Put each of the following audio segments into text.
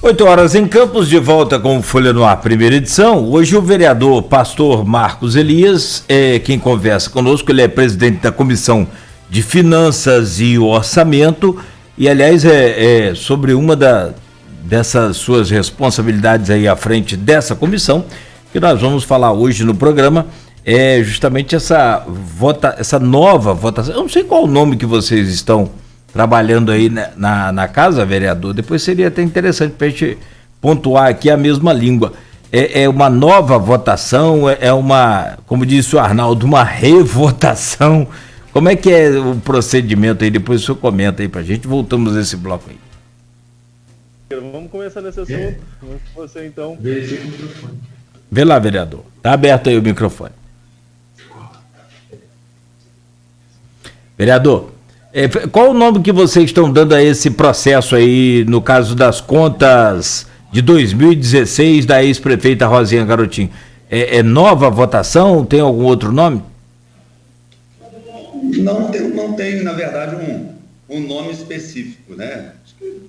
8 horas em Campos, de volta com o Folha no Ar, primeira edição. Hoje o vereador pastor Marcos Elias é quem conversa conosco. Ele é presidente da Comissão de Finanças e Orçamento e, aliás, é sobre uma dessas suas responsabilidades aí à frente dessa comissão que nós vamos falar hoje no programa. É justamente essa nova votação. Eu não sei qual o nome que vocês estão trabalhando aí na casa, vereador. Depois seria até interessante para a gente pontuar aqui a mesma língua. É uma nova votação, é uma, como disse o Arnaldo, uma revotação. Como é que é o procedimento aí? Depois o senhor comenta aí para a gente. Voltamos a esse bloco aí. Vamos começar nesse assunto. Vamos com você então. Vê lá, vereador. Tá aberto aí o microfone. Vereador, qual o nome que vocês estão dando a esse processo aí, no caso das contas de 2016 da ex-prefeita Rosinha Garotinho? É nova votação? Tem algum outro nome? Não tem, na verdade, um nome específico, né? Acho que,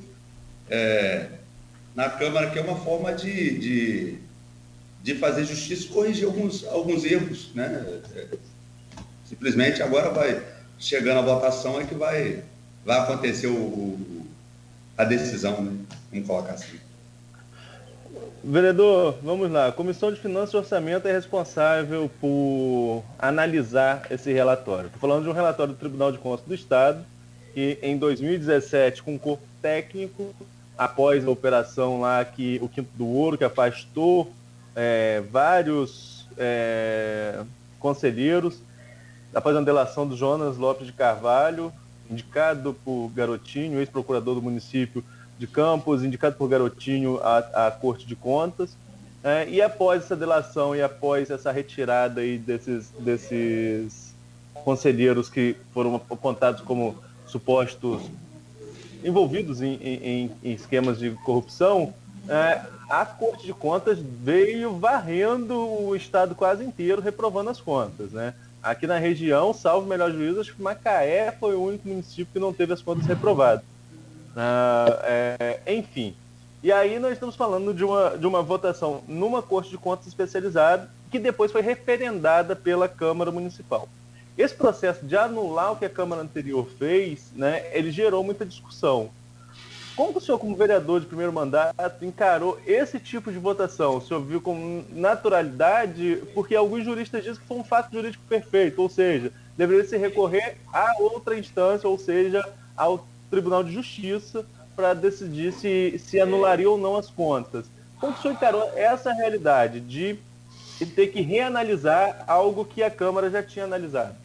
na Câmara que é uma forma de fazer justiça e corrigir alguns erros, né? Simplesmente agora chegando a votação é que vai acontecer a decisão, né? Vamos colocar assim. Vereador, vamos lá. A Comissão de Finanças e Orçamento é responsável por analisar esse relatório. Estou falando de um relatório do Tribunal de Contas do Estado, que em 2017, com um corpo técnico, após a operação lá, o Quinto do Ouro, que afastou vários conselheiros, após a delação do Jonas Lopes de Carvalho, indicado por Garotinho, ex-procurador do município de Campos, indicado por Garotinho à Corte de Contas, e após essa delação e após essa retirada aí desses conselheiros que foram apontados como supostos envolvidos em esquemas de corrupção, a Corte de Contas veio varrendo o estado quase inteiro, reprovando as contas, né? Aqui na região, salvo o melhor juízo, acho que Macaé foi o único município que não teve as contas reprovadas. Enfim. E aí nós estamos falando de uma votação numa Corte de Contas especializada, que depois foi referendada pela Câmara Municipal. Esse processo de anular o que a Câmara anterior fez, né, ele gerou muita discussão. Como o senhor, como vereador de primeiro mandato, encarou esse tipo de votação? O senhor viu com naturalidade? Porque alguns juristas dizem que foi um fato jurídico perfeito, ou seja, deveria se recorrer a outra instância, ou seja, ao Tribunal de Justiça, para decidir se anularia ou não as contas. Como o senhor encarou essa realidade de ter que reanalisar algo que a Câmara já tinha analisado?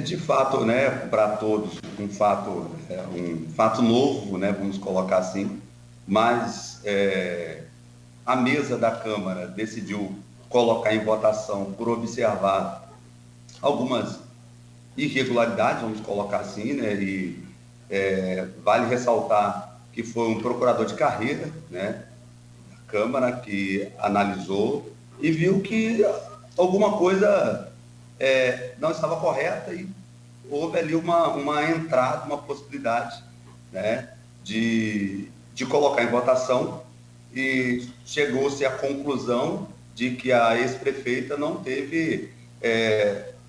De fato, né, para todos, um fato novo, né, vamos colocar assim, mas a mesa da Câmara decidiu colocar em votação por observar algumas irregularidades, vamos colocar assim, né, e vale ressaltar que foi um procurador de carreira, né, da Câmara, que analisou e viu que alguma coisa não estava correta e houve ali uma entrada, uma possibilidade, né, de colocar em votação, e chegou-se à conclusão de que a ex-prefeita não teve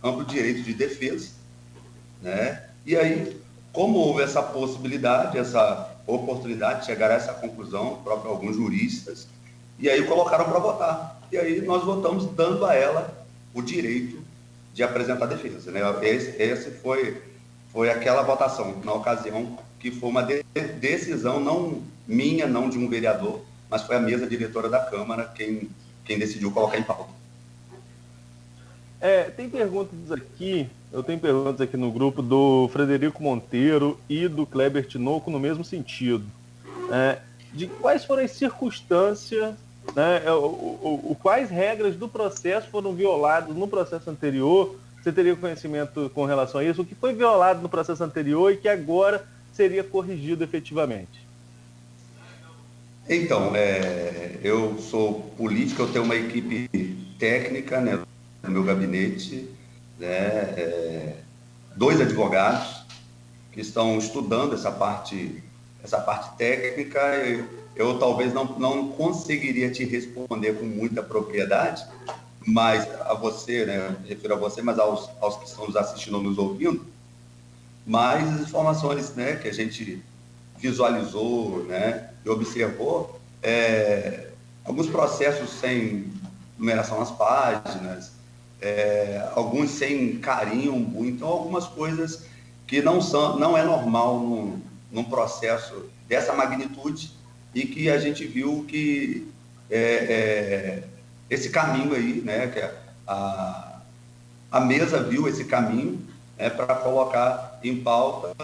amplo direito de defesa, né? E aí, como houve essa possibilidade, essa oportunidade de chegar a essa conclusão, próprio alguns juristas, e aí colocaram para votar. E aí nós votamos dando a ela o direito de apresentar defesa, né? Esse foi aquela votação, na ocasião, que foi uma decisão não minha, não de um vereador, mas foi a mesa diretora da Câmara quem decidiu colocar em pauta. Eu tenho perguntas aqui no grupo do Frederico Monteiro e do Kleber Tinoco no mesmo sentido. De quais foram as circunstâncias, né, quais regras do processo foram violadas no processo anterior? Você teria conhecimento com relação a isso? O que foi violado no processo anterior e que agora seria corrigido efetivamente? Então, eu sou político, eu tenho uma equipe técnica, né, no meu gabinete, né, 2 advogados, que estão estudando essa parte técnica. Eu talvez não conseguiria te responder com muita propriedade, mas a você, né, me refiro a você, mas aos que estão nos assistindo ou nos ouvindo, mas as informações, né, que a gente visualizou, né, e observou, alguns processos sem numeração nas páginas, alguns sem carimbo, então algumas coisas que não é normal num processo dessa magnitude, e que a gente viu que esse caminho aí, né, que a mesa viu esse caminho para colocar em pauta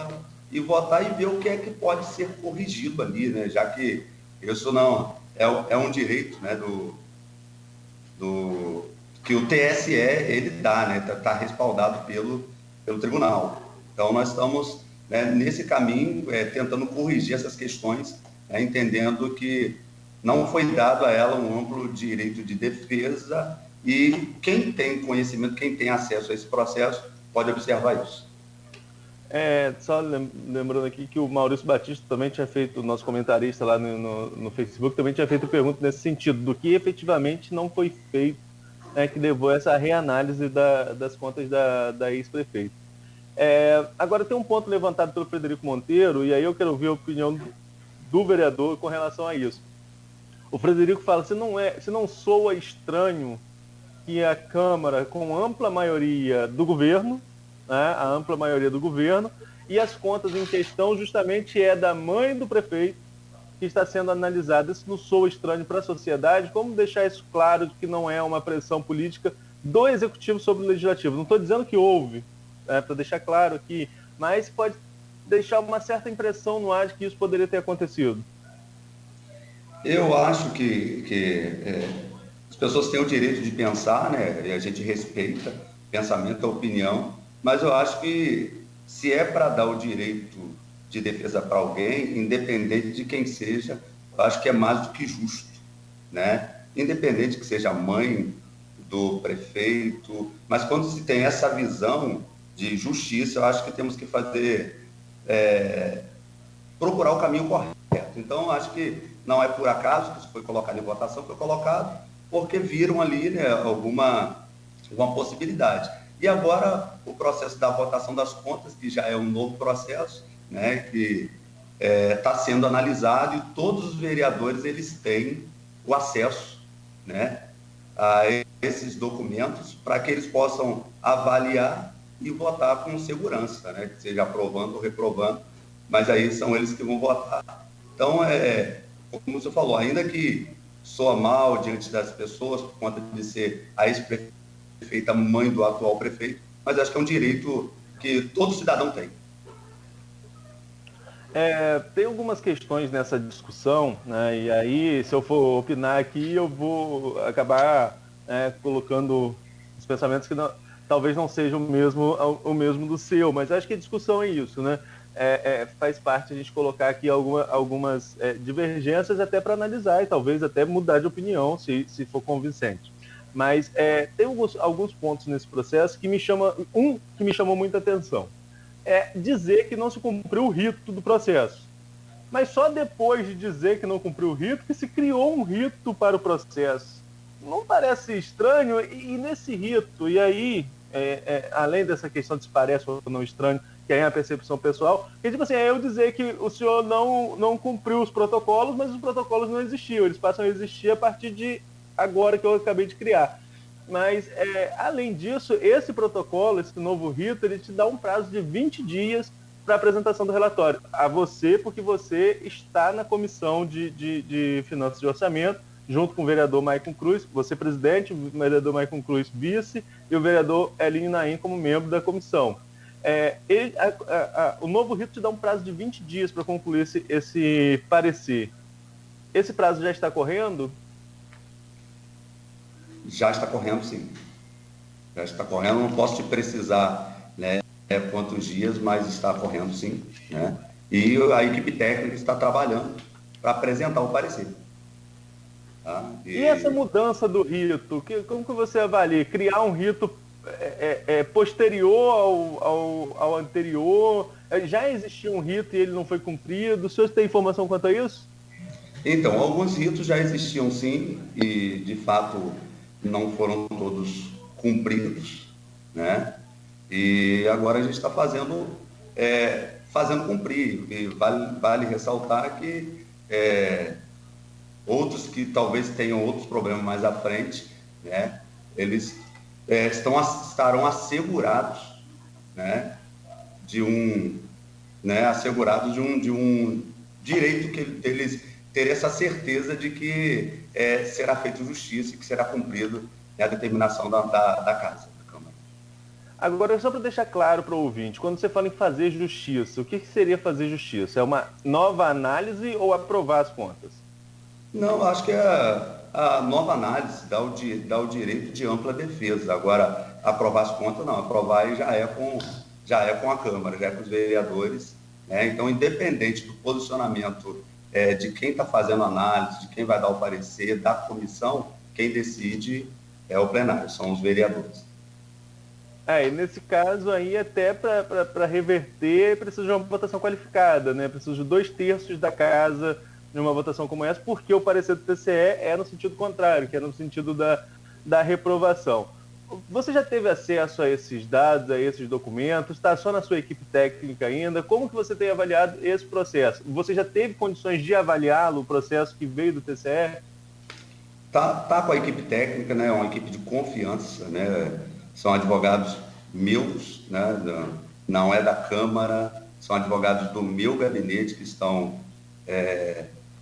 e votar e ver o que é que pode ser corrigido ali, né, já que isso não é um direito, né, que o TSE ele dá, né, tá respaldado pelo tribunal. Então nós estamos, né, nesse caminho, tentando corrigir essas questões, entendendo que não foi dado a ela um amplo direito de defesa, e quem tem conhecimento, quem tem acesso a esse processo, pode observar isso. Só lembrando aqui que o Maurício Batista também tinha feito, nosso comentarista lá no Facebook, também tinha feito pergunta nesse sentido, do que efetivamente não foi feito, né, que levou a essa reanálise das contas da ex-prefeita. Agora tem um ponto levantado pelo Frederico Monteiro, e aí eu quero ouvir a opinião do vereador com relação a isso. O Frederico fala, se não soa estranho que a Câmara, com ampla maioria do governo, né, a ampla maioria do governo, e as contas em questão justamente da mãe do prefeito, que está sendo analisada. Isso não soa estranho para a sociedade? Como deixar isso claro de que não é uma pressão política do Executivo sobre o Legislativo? Não estou dizendo que houve, para deixar claro aqui, mas pode deixar uma certa impressão no ar de que isso poderia ter acontecido. Eu acho que as pessoas têm o direito de pensar, né? E a gente respeita o pensamento, a opinião, mas eu acho que se é para dar o direito de defesa para alguém, independente de quem seja, eu acho que é mais do que justo, né? Independente que seja a mãe do prefeito, mas quando se tem essa visão de justiça, eu acho que temos que procurar o caminho correto. Então, eu acho que não é por acaso que isso foi colocado em votação, foi colocado porque viram ali, né, alguma possibilidade. E agora, o processo da votação das contas, que já é um novo processo, né, que está sendo analisado, e todos os vereadores eles têm o acesso, né, a esses documentos para que eles possam avaliar e votar com segurança, né, que seja aprovando ou reprovando, mas aí são eles que vão votar. Então, como você falou, ainda que soa mal diante das pessoas por conta de ser a ex-prefeita mãe do atual prefeito, mas acho que é um direito que todo cidadão tem. Tem algumas questões nessa discussão, né, e aí, se eu for opinar aqui, eu vou acabar colocando os pensamentos que talvez não sejam o mesmo do seu, mas acho que a discussão é isso, né? Faz parte a gente colocar aqui algumas divergências até para analisar e talvez até mudar de opinião, se for convincente. Mas tem alguns pontos nesse processo que me chamou muita atenção. Dizer que não se cumpriu o rito do processo. Mas só depois de dizer que não cumpriu o rito que se criou um rito para o processo. Não parece estranho? E nesse rito, e aí, além dessa questão de se parece ou não estranho, que é a percepção pessoal, que tipo assim, eu dizer que o senhor não cumpriu os protocolos, mas os protocolos não existiam, eles passam a existir a partir de agora que eu acabei de criar. Mas, além disso, esse protocolo, esse novo rito, ele te dá um prazo de 20 dias para a apresentação do relatório. A você, porque você está na Comissão de Finanças e Orçamento, junto com o vereador Maicon Cruz, você presidente, o vereador Maicon Cruz vice, e o vereador Elinho Naim como membro da comissão. O novo rito te dá um prazo de 20 dias para concluir esse parecer. Esse prazo já está correndo? Já está correndo, sim. Já está correndo, não posso te precisar, né, quantos dias, mas está correndo, sim, né? E a equipe técnica está trabalhando para apresentar o parecer. Tá? E essa mudança do rito, como que você avalia? Criar um rito posterior ao anterior? Já existia um rito e ele não foi cumprido? O senhor tem informação quanto a isso? Então, alguns ritos já existiam sim, e de fato não foram todos cumpridos, né? E agora a gente está fazendo cumprir. E vale ressaltar que outros que talvez tenham outros problemas mais à frente, né? Eles estarão assegurados, né? Assegurados de um direito que eles terem essa certeza de que será feita justiça e que será cumprido, né, a determinação da casa, da Câmara. Agora, só para deixar claro para o ouvinte, quando você fala em fazer justiça, o que seria fazer justiça? É uma nova análise ou aprovar as contas? Não, acho que a nova análise dá o direito de ampla defesa. Agora, aprovar as contas, não. Aprovar aí já é com a Câmara, já é com os vereadores, né? Então, independente do posicionamento de quem está fazendo análise, de quem vai dar o parecer, da comissão, quem decide é o plenário, são os vereadores. E nesse caso aí, até para reverter, precisa de uma votação qualificada, né? Precisa de 2/3 da casa numa votação como essa, porque o parecer do TCE é no sentido contrário, que é no sentido da reprovação. Você já teve acesso a esses dados, a esses documentos? Está só na sua equipe técnica ainda? Como que você tem avaliado esse processo? Você já teve condições de avaliá-lo, o processo que veio do TCE? Tá com a equipe técnica, né? Uma equipe de confiança, né? São advogados meus, né? Não é da Câmara, são advogados do meu gabinete que estão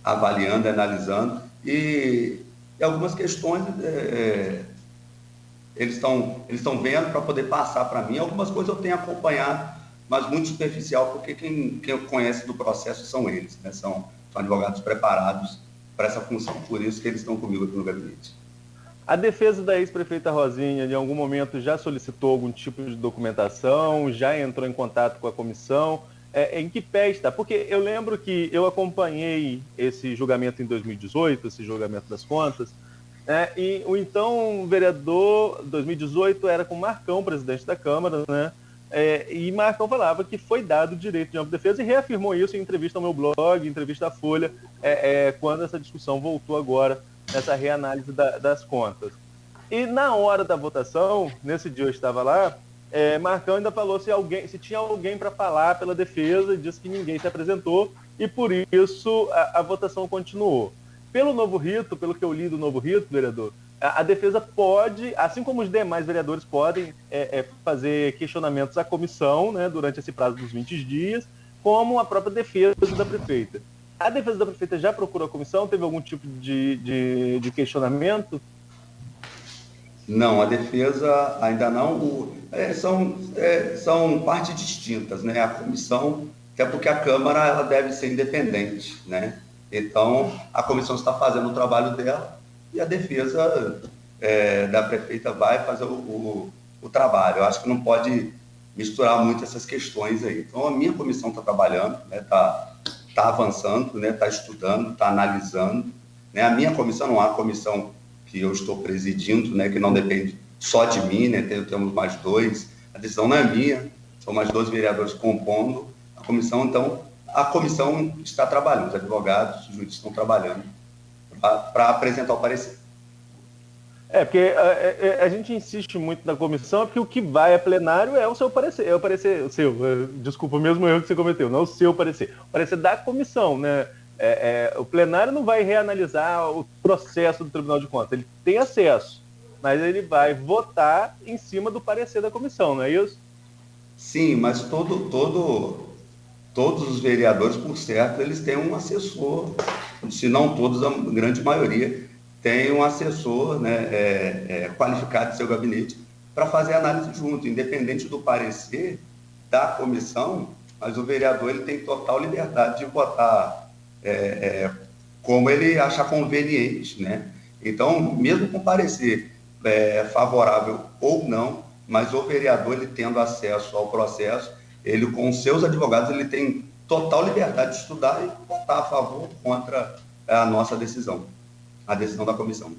avaliando, analisando, e algumas questões eles estão vendo para poder passar para mim. Algumas coisas eu tenho acompanhado, mas muito superficial, porque quem conhece do processo são eles, né? São advogados preparados para essa função, por isso que eles estão comigo aqui no gabinete. A defesa da ex-prefeita Rosinha, em algum momento, já solicitou algum tipo de documentação, já entrou em contato com a comissão? Em que pé está? Porque eu lembro que eu acompanhei esse julgamento em 2018, esse julgamento das contas, e o então vereador, 2018, era com Marcão, presidente da Câmara, né? E Marcão falava que foi dado o direito de ampla defesa e reafirmou isso em entrevista ao meu blog, em entrevista à Folha, quando essa discussão voltou agora, nessa reanálise das contas. E na hora da votação, nesse dia eu estava lá, Marcão ainda falou se tinha alguém para falar pela defesa, disse que ninguém se apresentou e por isso a votação continuou. Pelo novo rito, pelo que eu li do novo rito, vereador, a defesa pode, assim como os demais vereadores podem fazer questionamentos à comissão, né, durante esse prazo dos 20 dias, como a própria defesa da prefeita. A defesa da prefeita já procurou a comissão? Teve algum tipo de questionamento? Não, a defesa ainda não. São partes distintas, né? A comissão, até porque a Câmara ela deve ser independente, né? Então, a comissão está fazendo o trabalho dela e a defesa da prefeita vai fazer o trabalho. Eu acho que não pode misturar muito essas questões aí. Então, a minha comissão está trabalhando, né? Está avançando, né? Está estudando, está analisando, né? A minha comissão não é a comissão que eu estou presidindo, né? Que não depende só de mim, né? Temos mais dois, a decisão não é minha, são mais 2 vereadores compondo a comissão. Então, a comissão está trabalhando, os advogados, os juízes estão trabalhando para apresentar o parecer. Porque a gente insiste muito na comissão, porque o que vai a plenário é o seu parecer, o seu, desculpa, o mesmo erro que você cometeu, não é o seu parecer, o parecer da comissão, né? O plenário não vai reanalisar o processo do Tribunal de Contas, ele tem acesso, mas ele vai votar em cima do parecer da comissão, não é isso? Sim, mas todos os vereadores, por certo, eles têm um assessor, se não todos, a grande maioria, tem um assessor, né, qualificado de seu gabinete para fazer análise junto, independente do parecer da comissão, mas o vereador ele tem total liberdade de votar como ele achar conveniente, né? Então, mesmo com parecer favorável ou não, mas o vereador ele tendo acesso ao processo, ele com seus advogados ele tem total liberdade de estudar e votar a favor ou contra a nossa decisão. A decisão da comissão.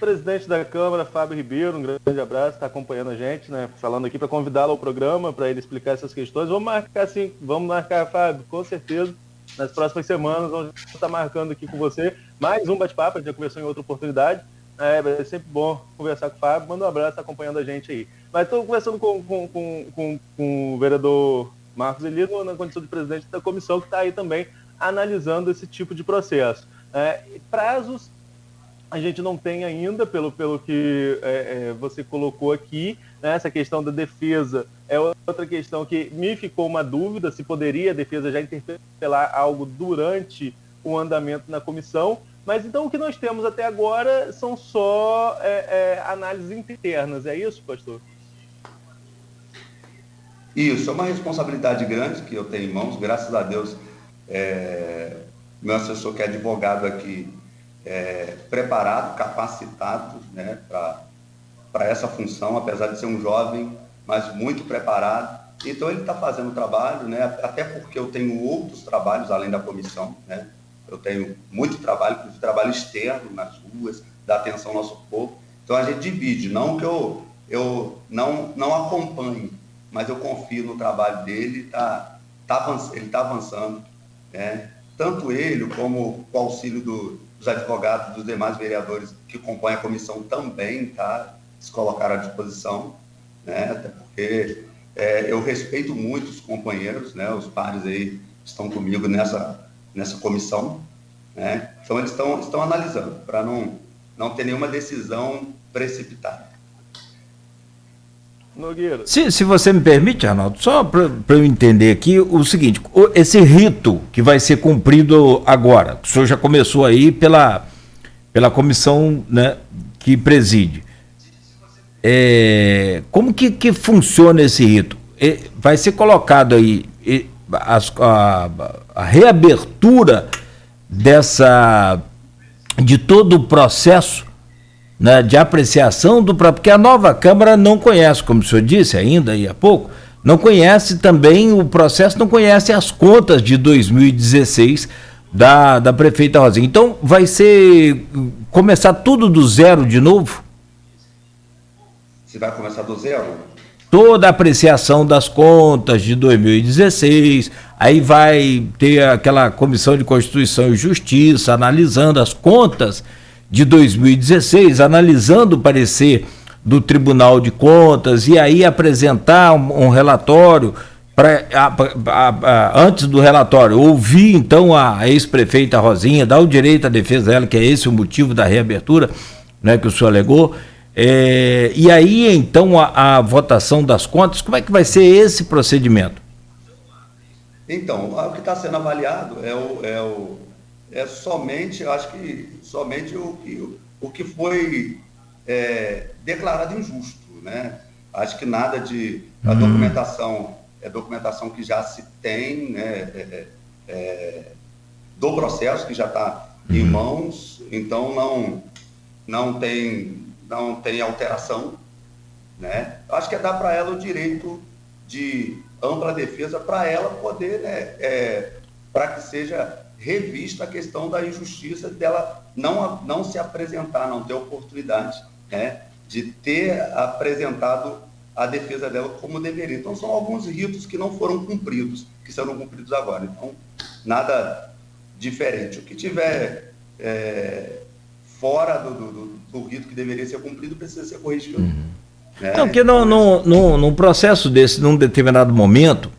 presidente da Câmara, Fábio Ribeiro, um grande abraço, está acompanhando a gente, né? Falando aqui para convidá-lo ao programa, para ele explicar essas questões. Vamos marcar, Fábio, com certeza. Nas próximas semanas, vamos estar marcando aqui com você mais um bate-papo, a gente já conversou em outra oportunidade. É sempre bom conversar com o Fábio. Manda um abraço, está acompanhando a gente aí. Mas estou conversando com o vereador Marcos Elias, na condição de presidente da comissão, que está aí também analisando esse tipo de processo. Prazos a gente não tem ainda, pelo que você colocou aqui, né? Essa questão da defesa é outra questão que me ficou uma dúvida, se poderia a defesa já interpelar algo durante o andamento na comissão, mas então o que nós temos até agora são só análises internas, é isso, pastor? Isso, é uma responsabilidade grande que eu tenho em mãos, graças a Deus, meu assessor que é advogado aqui, preparado, capacitado, né, para essa função, apesar de ser um jovem, mas muito preparado. Então ele está fazendo o trabalho, né, até porque eu tenho outros trabalhos além da comissão, né, eu tenho muito trabalho, inclusive trabalho externo nas ruas, da atenção ao nosso povo. Então a gente divide, não que eu não acompanhe, mas eu confio no trabalho dele, ele está avançando, né, tanto ele como o auxílio dos advogados, dos demais vereadores que compõem a comissão também, se colocaram à disposição, né, até porque eu respeito muito os companheiros, né, os pares aí estão comigo nessa comissão, né, então eles estão analisando, para não ter nenhuma decisão precipitada. Nogueira. Se você me permite, Arnaldo, só para eu entender aqui o seguinte, esse rito que vai ser cumprido agora, o senhor já começou aí pela comissão, né, que preside, como que funciona esse rito? Vai ser colocado aí a reabertura de todo o processo, né, de apreciação porque a nova Câmara não conhece, como o senhor disse ainda aí há pouco, não conhece também o processo, não conhece as contas de 2016 da prefeita Rosinha. Então vai começar tudo do zero de novo? Você vai começar do zero? Toda a apreciação das contas de 2016, aí vai ter aquela Comissão de Constituição e Justiça analisando as contas de 2016, analisando o parecer do Tribunal de Contas e aí apresentar um relatório, antes do relatório, ouvir então a ex-prefeita Rosinha, dar o direito à defesa dela, que é esse o motivo da reabertura, né, que o senhor alegou, e aí então a votação das contas, como é que vai ser esse procedimento? Então, o que está sendo avaliado somente, eu acho que somente o que foi declarado injusto, né? Acho que nada a documentação que já se tem, né, do processo que já está em mãos, então não tem alteração, né? Acho que é dar para ela o direito de ampla defesa para ela poder, né, para que seja revista a questão da injustiça dela não se apresentar, não ter oportunidade, né, de ter apresentado a defesa dela como deveria. Então, são alguns ritos que não foram cumpridos, que serão cumpridos agora. Então, nada diferente. O que tiver fora do rito que deveria ser cumprido precisa ser corrigido. Né? Não, porque num processo desse, num determinado momento,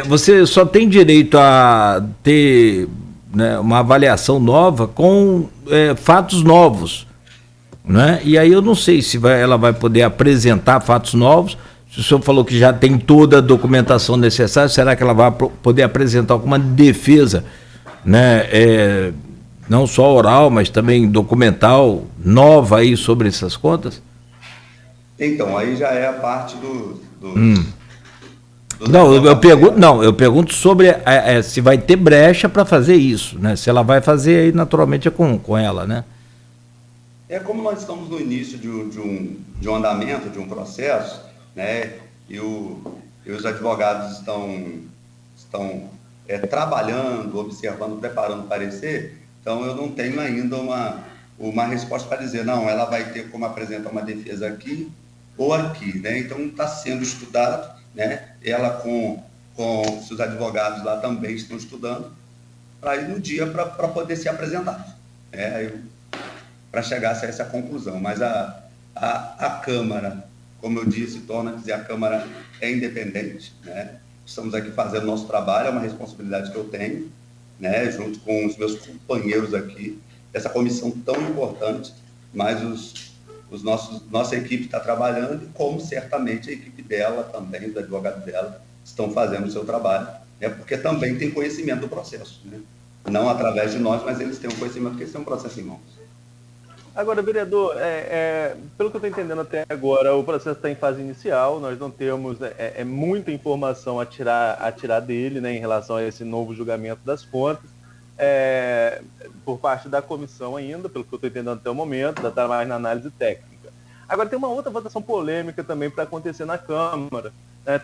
você só tem direito a ter, né, uma avaliação nova com fatos novos, né? E aí eu não sei se ela vai poder apresentar fatos novos. Se o senhor falou que já tem toda a documentação necessária, será que ela vai poder apresentar alguma defesa, né, não só oral, mas também documental nova aí sobre essas contas? Então, aí já é a parte do eu pergunto sobre se vai ter brecha para fazer isso, né? Se ela vai fazer, aí naturalmente é com ela, né? Como nós estamos no início de um andamento, de um processo, né? E os advogados estão trabalhando, observando, preparando o parecer, então eu não tenho ainda uma resposta para dizer, não, ela vai ter como apresentar uma defesa aqui ou aqui, né? Então está sendo estudado, né? Ela com seus advogados lá também estão estudando para ir no dia para poder ser apresentado, né? Para chegar a essa conclusão. Mas a Câmara, como eu disse, torna a dizer, a Câmara é independente, né? Estamos aqui fazendo nosso trabalho, é uma responsabilidade que eu tenho, né? Junto com os meus companheiros aqui, dessa comissão tão importante, mas nossa equipe está trabalhando, e como certamente a equipe dela também, do advogado dela, estão fazendo o seu trabalho, né? Porque também tem conhecimento do processo, né? Não através de nós, mas eles têm um conhecimento, porque eles têm um processo em mãos. Agora, vereador, pelo que eu estou entendendo até agora, o processo está em fase inicial, nós não temos muita informação a tirar dele, né, em relação a esse novo julgamento das contas, por parte da comissão ainda, pelo que eu estou entendendo até o momento, ainda está mais na análise técnica. Agora, tem uma outra votação polêmica também para acontecer na Câmara, né,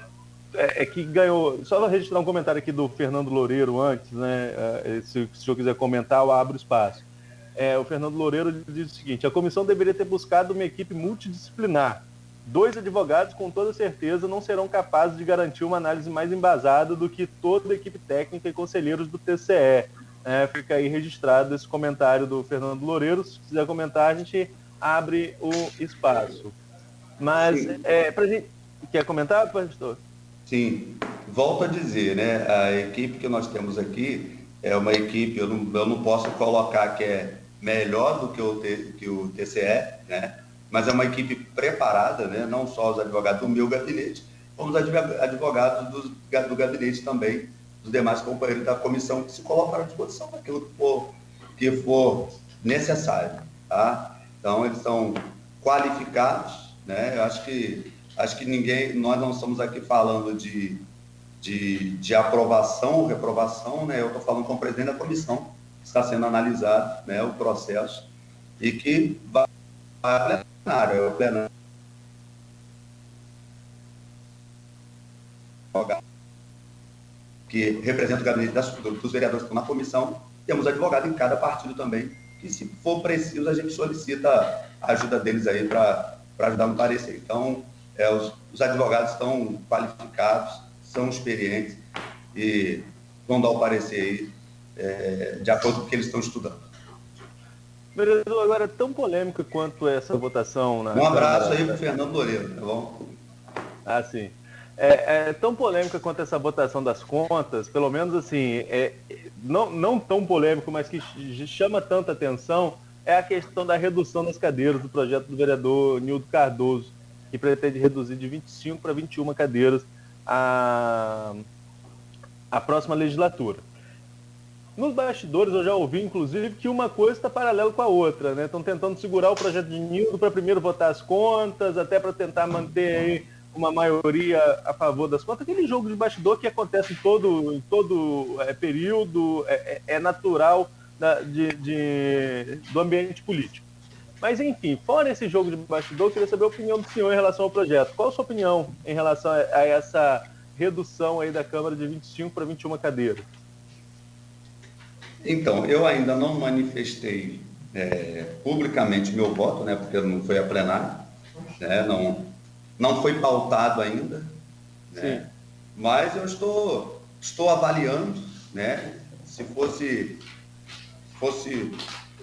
que ganhou, só vou registrar um comentário aqui do Fernando Loureiro antes, né, se o senhor quiser comentar, eu abro espaço. O Fernando Loureiro diz o seguinte: a comissão deveria ter buscado uma equipe multidisciplinar. 2 advogados, com toda certeza, não serão capazes de garantir uma análise mais embasada do que toda a equipe técnica e conselheiros do TCE. Fica aí registrado esse comentário do Fernando Loureiro. Se quiser comentar, a gente abre o espaço. Mas, pra gente... Quer comentar, pastor? Sim, volto a dizer, né? A equipe que nós temos aqui é uma equipe, eu não posso colocar que é melhor do que o TCE, né? Mas é uma equipe preparada, né? Não só os advogados do meu gabinete, como os advogados do gabinete também, dos demais companheiros da comissão, que se colocaram à disposição para aquilo que for necessário, tá? Então, eles são qualificados, né? Eu acho que nós não estamos aqui falando de aprovação ou reprovação, né? Eu estou falando com o presidente da comissão, que está sendo analisado, né, o processo, e que vai ao plenário, que representa o gabinete dos vereadores que estão na comissão. Temos advogado em cada partido também, que, se for preciso, a gente solicita a ajuda deles aí para ajudar no parecer. Então, os advogados estão qualificados, são experientes e vão dar o parecer aí, de acordo com o que eles estão estudando. Vereador, agora, tão polêmica quanto essa votação... Um abraço aí para o Fernando Loureiro, tá bom? Ah, sim. É tão polêmica quanto essa votação das contas, pelo menos assim, não tão polêmico, mas que chama tanta atenção, é a questão da redução das cadeiras do projeto do vereador Nildo Cardoso, que pretende reduzir de 25 para 21 cadeiras a próxima legislatura. Nos bastidores eu já ouvi, inclusive, que uma coisa está paralela com a outra, né? Estão tentando segurar o projeto de Nildo para primeiro votar as contas, até para tentar manter aí uma maioria a favor das contas. Aquele jogo de bastidor que acontece em todo período, é natural do ambiente político. Mas, enfim, fora esse jogo de bastidor, eu queria saber a opinião do senhor em relação ao projeto. Qual a sua opinião em relação a essa redução aí da Câmara de 25 para 21 cadeiras? Então, eu ainda não manifestei publicamente meu voto, né, porque não foi a plenário, né, não foi pautado ainda, né, mas eu estou avaliando, né, se fosse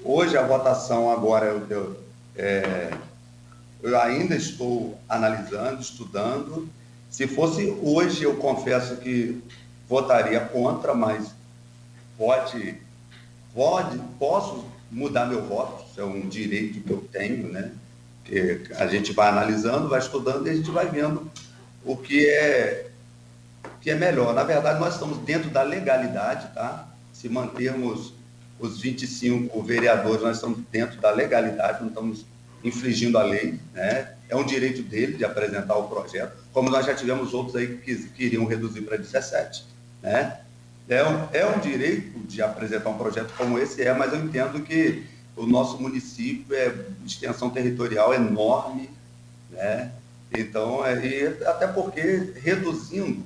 hoje a votação agora, eu ainda estou analisando, estudando. Se fosse hoje, eu confesso que votaria contra, mas posso mudar meu voto, isso é um direito que eu tenho, né? Que a gente vai analisando, vai estudando e a gente vai vendo o que é melhor. Na verdade, nós estamos dentro da legalidade, tá? Se mantermos os 25 vereadores, nós estamos dentro da legalidade, não estamos infringindo a lei, né? É um direito dele de apresentar o projeto, como nós já tivemos outros aí que queriam reduzir para 17, né? É um direito de apresentar um projeto como esse, mas eu entendo que o nosso município é de extensão territorial enorme, né? Então, e até porque reduzindo,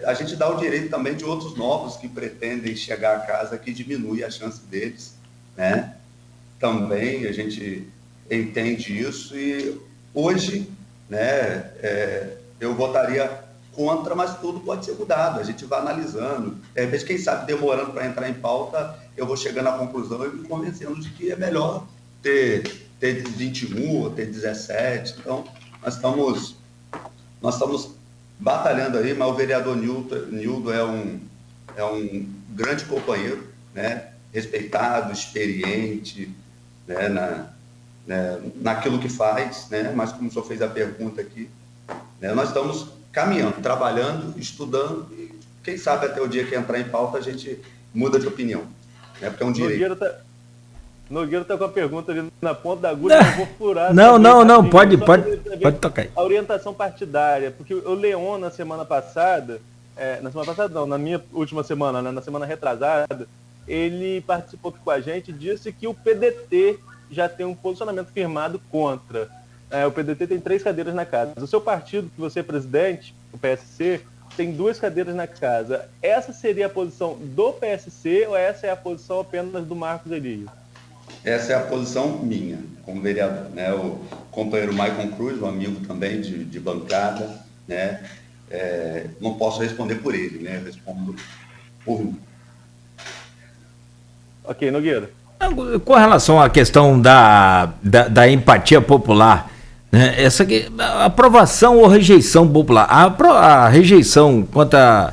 a gente dá o direito também de outros novos que pretendem chegar a casa, que diminui a chance deles, né? também, a gente entende isso e hoje, né, eu votaria contra, mas tudo pode ser mudado, a gente vai analisando. De repente, quem sabe, demorando para entrar em pauta, eu vou chegando à conclusão e me convencendo de que é melhor ter 21 ou ter 17. Então, nós estamos batalhando aí, mas o vereador Nildo é um grande companheiro, né? Respeitado, experiente, né? Naquilo que faz, né? Mas como o senhor fez a pergunta aqui, né? Nós estamos caminhando, trabalhando, estudando e quem sabe até o dia que entrar em pauta a gente muda de opinião, né? Porque é um direito. Nogueira está com a pergunta ali na ponta da agulha, eu vou furar. Não, pode tocar aí. A orientação partidária, porque o Leon na semana passada não, na minha última semana, né, na semana retrasada, ele participou aqui com a gente e disse que o PDT já tem um posicionamento firmado contra. O PDT tem 3 cadeiras na casa. O seu partido, que você é presidente, o PSC, tem 2 cadeiras na casa. Essa seria a posição do PSC ou essa é a posição apenas do Marcos Elias? Essa é a posição minha, como vereador, né? O companheiro Maicon Cruz, um amigo também de bancada, né? Não posso responder por ele, né? Eu respondo por mim. Ok, Nogueira. Com relação à questão da empatia popular, né? Essa aqui, aprovação ou rejeição popular. A rejeição quanto a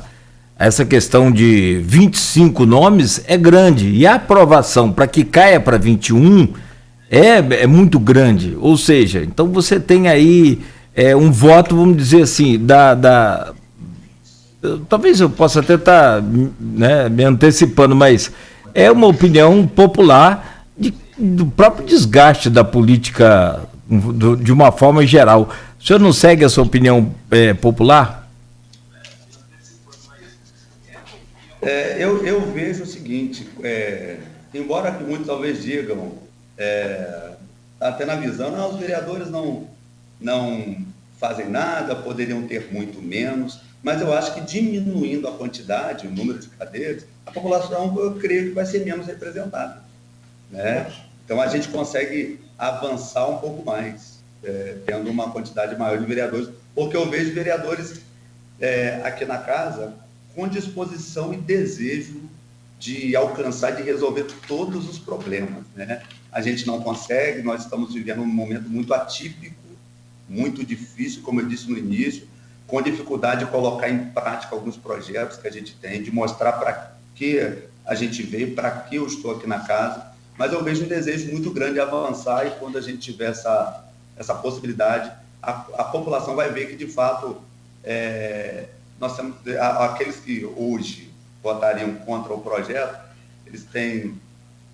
essa questão de 25 nomes é grande, e a aprovação para que caia para 21 é muito grande, ou seja, então você tem aí um voto, vamos dizer assim, talvez eu possa até estar me antecipando, mas é uma opinião popular do próprio desgaste da política de uma forma geral. O senhor não segue essa opinião popular? Eu vejo o seguinte, embora muitos talvez digam, até na visão, os vereadores não fazem nada, poderiam ter muito menos, mas eu acho que diminuindo a quantidade, o número de cadeiras, a população, eu creio que vai ser menos representada, né? Então a gente consegue avançar um pouco mais, tendo uma quantidade maior de vereadores, porque eu vejo vereadores aqui na casa com disposição e desejo de alcançar, de resolver todos os problemas, né? A gente não consegue, nós estamos vivendo um momento muito atípico, muito difícil, como eu disse no início, com dificuldade de colocar em prática alguns projetos que a gente tem, de mostrar para que a gente veio, para que eu estou aqui na casa, mas eu vejo um desejo muito grande de avançar e quando a gente tiver essa possibilidade, a população vai ver que, de fato, nós temos aqueles que hoje votariam contra o projeto, eles têm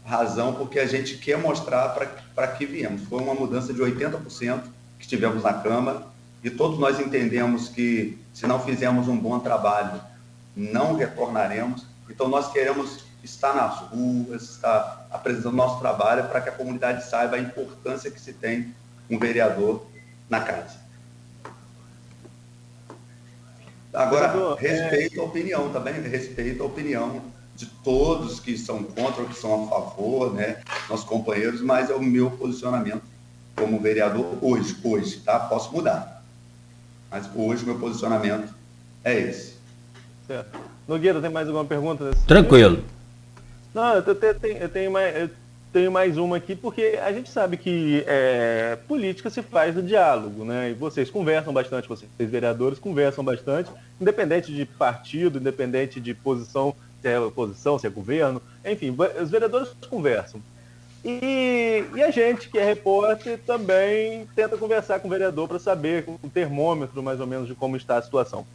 razão porque a gente quer mostrar para que viemos. Foi uma mudança de 80% que tivemos na Câmara e todos nós entendemos que se não fizermos um bom trabalho, não retornaremos. Então nós queremos estar nas ruas, estar apresentando nosso trabalho para que a comunidade saiba a importância que se tem um vereador na casa. Agora, respeito a opinião também, respeito a opinião de todos que são contra ou que são a favor, né, nossos companheiros, mas é o meu posicionamento como vereador hoje, tá? Posso mudar, mas hoje o meu posicionamento é esse. Certo. Nogueira, tem mais alguma pergunta? Tranquilo. Não, eu tenho mais uma aqui, porque a gente sabe que política se faz no diálogo, né? E vocês conversam bastante, vocês vereadores conversam bastante, independente de partido, independente de posição, se é oposição, se é governo, enfim, os vereadores conversam. E a gente, que é repórter, também tenta conversar com o vereador para saber, com o termômetro mais ou menos de como está a situação.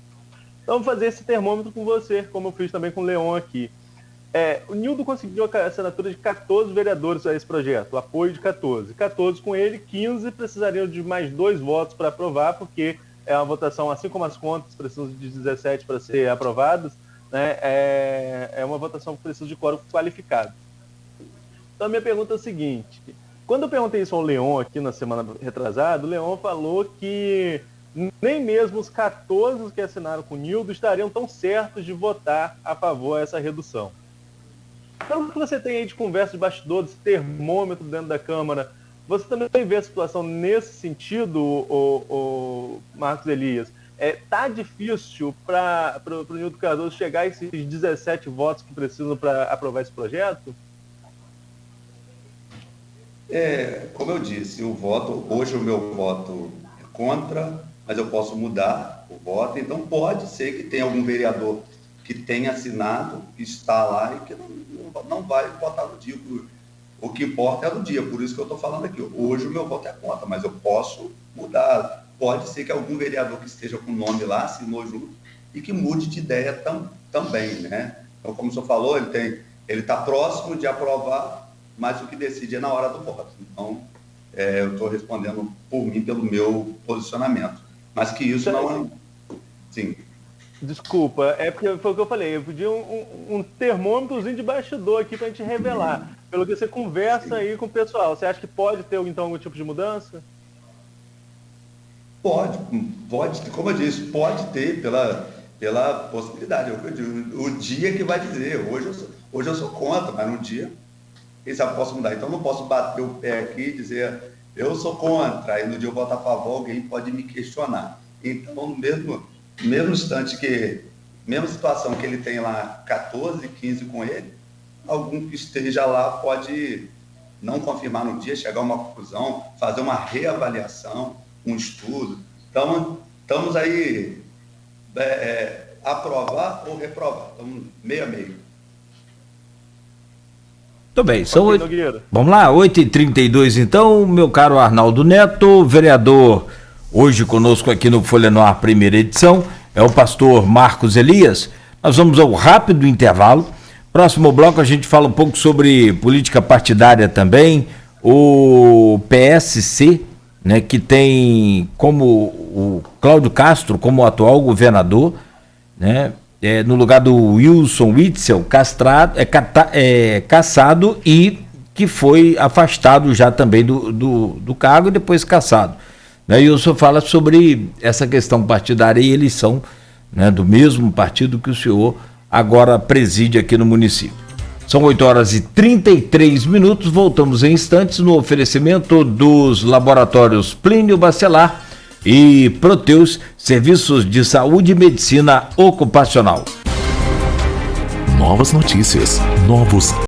Então, vou fazer esse termômetro com você, como eu fiz também com o Leon aqui. O Nildo conseguiu a assinatura de 14 vereadores a esse projeto, o apoio de 14. 14 com ele, 15 precisariam de mais 2 votos para aprovar, porque é uma votação, assim como as contas precisam de 17 para ser aprovadas, né? É uma votação que precisa de quórum qualificado. Então, a minha pergunta é a seguinte: quando eu perguntei isso ao Leon aqui na semana retrasada, o Leon falou que nem mesmo os 14 que assinaram com o Nildo estariam tão certos de votar a favor dessa redução. Pelo que você tem aí de conversa de bastidores, termômetro dentro da Câmara, você também vê a situação nesse sentido, o Marcos Elias? Tá difícil para o Nilton Cardoso chegar a esses 17 votos que precisam para aprovar esse projeto? Como eu disse, hoje o meu voto é contra, mas eu posso mudar o voto, então pode ser que tenha algum vereador que tenha assinado, que está lá e que não vai votar no dia. O que importa é no dia, por isso que eu estou falando aqui. Hoje o meu voto é contra, mas eu posso mudar. Pode ser que algum vereador que esteja com o nome lá assinou junto e que mude de ideia também, né? Então, como o senhor falou, ele está próximo de aprovar, mas o que decide é na hora do voto. Então, eu estou respondendo por mim, pelo meu posicionamento. Mas que isso não é... Sim. Desculpa, porque foi o que eu falei, eu pedi um termômetrozinho de bastidor aqui para a gente revelar. Pelo que você conversa aí com o pessoal, você acha que pode ter, então, algum tipo de mudança? Pode, como eu disse, pode ter pela possibilidade. O dia que vai dizer, hoje eu sou contra, mas no dia, quem sabe posso mudar. Então não posso bater o pé aqui e dizer, eu sou contra, aí no dia eu voto a favor, alguém pode me questionar. Então, no mesmo instante mesma situação que ele tem lá 14, 15 com ele, algum que esteja lá pode não confirmar no dia, chegar a uma conclusão, fazer uma reavaliação, um estudo. Então, estamos aí aprovar ou reprovar. Estamos meio a meio. Muito bem, vamos lá, 8h32 então, meu caro Arnaldo Neto, vereador hoje conosco aqui no Folha no Ar, primeira edição, é o pastor Marcos Elias. Nós vamos ao rápido intervalo. Próximo bloco a gente fala um pouco sobre política partidária também, o PSC, né, que tem como o Cláudio Castro como atual governador, né, no lugar do Wilson Witzel, cassado e que foi afastado já também do cargo e depois cassado. Né, e o senhor fala sobre essa questão partidária e eleição, né, do mesmo partido que o senhor agora preside aqui no município. São 8h33, voltamos em instantes no oferecimento dos laboratórios Plínio Bacelar e Proteus, serviços de saúde e medicina ocupacional. Novas notícias, novos